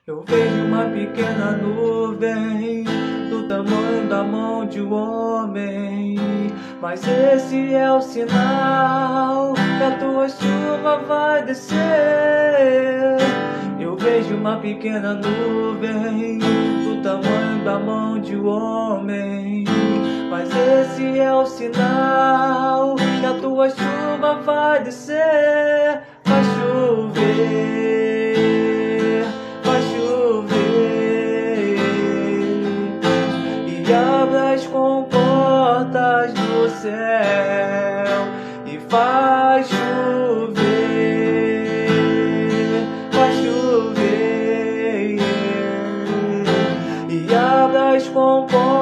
Eu vejo uma pequena nuvem do tamanho da mão de um homem, mas esse é o sinal que a tua chuva vai descer. Eu vejo uma pequena nuvem do tamanho da mão de um homem, mas esse é o sinal que a tua chuva vai descer. Vai chover, vai chover, e abra as comportas do céu e vai chover, vai chover, e abra as comportas